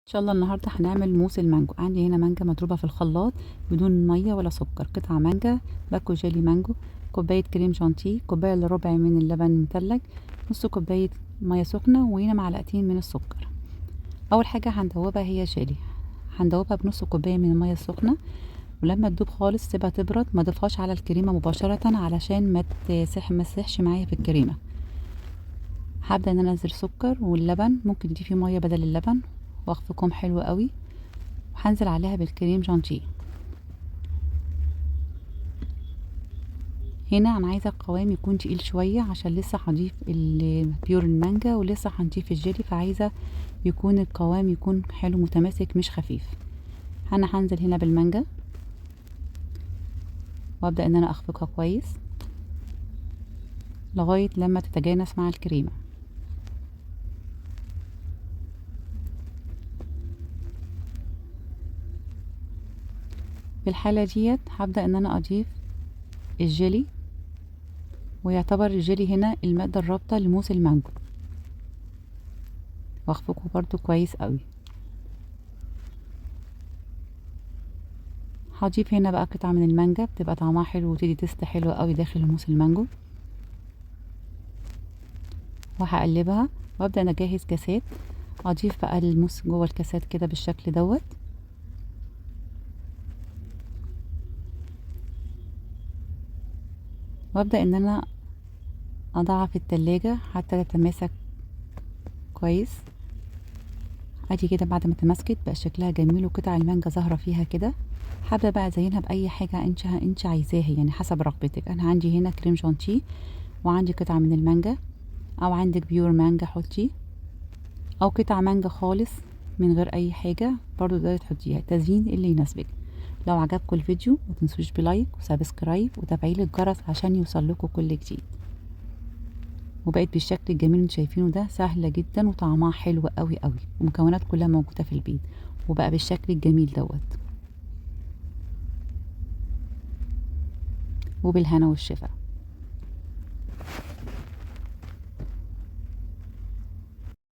ان شاء الله النهارده هنعمل موس المانجو. عندي هنا مانجا مضروبه في الخلاط بدون ميه ولا سكر، قطعه مانجا، باكو جيلي مانجو، كوبايه كريم شانتيه، كوبايه الا ربع من اللبن المتلج، نص كوبايه ميه سخنه، وهنا معلقتين من السكر. اول حاجه هندوبها هي جيلي، هندوبها بنص كوبايه من الميه السخنه، ولما تدوب خالص سيبها تبرد، ما اضيفهاش على الكريمه مباشره علشان ما تسيحش معايا في الكريمه. هبدا ان انا انزل سكر واللبن، ممكن تضيفي ميه بدل اللبن، واخفقهم حلو قوي، وهنزل عليها بالكريم شانتيه. هنا انا عايزه القوام يكون تقيل شويه عشان لسه هضيف البيور المانجا ولسه هنضيف الجيلي، فعايزه يكون القوام يكون حلو متماسك مش خفيف. انا هنزل هنا بالمانجا وابدا ان انا اخفقها كويس لغايه لما تتجانس مع الكريمه. في الحاله ديت هبدا ان انا اضيف الجيلي، ويعتبر الجيلي هنا الماده الرابطه لموس المانجو، واخفقه برضو كويس قوي. هضيف هنا بقى قطعة من المانجا، بتبقى طعمها حلو وتدي تيست حلو قوي داخل الموس المانجو، وهقلبها وابدا ان اجهز كاسات. اضيف بقى الموس جوه الكاسات كده بالشكل دوت، وابدا ان انا اضعها في التلاجة حتى تتماسك كويس. ادي كده بعد ما تماسكت بقى شكلها جميل وقطع المانجا ظاهره فيها كده. هبدا بقى ازينها باي حاجه انت عايزاها، يعني حسب رغبتك. انا عندي هنا كريم شانتيه، وعندي قطعه من المانجا، او عندك بيور مانجا حطي، او قطع مانجا خالص من غير اي حاجه برضو تقدري تحطيها، تزيين اللي يناسبك. لو عجبكم الفيديو ما تنسوش بلايك وسبسكرايب وتفعيل الجرس عشان يوصلكوا كل جديد. وبقت بالشكل الجميل اللي انتوا شايفينه ده، سهله جدا وطعمها حلو قوي قوي، ومكونات كلها موجوده في البيت، وبقى بالشكل الجميل دوت. وبالهنا والشفا.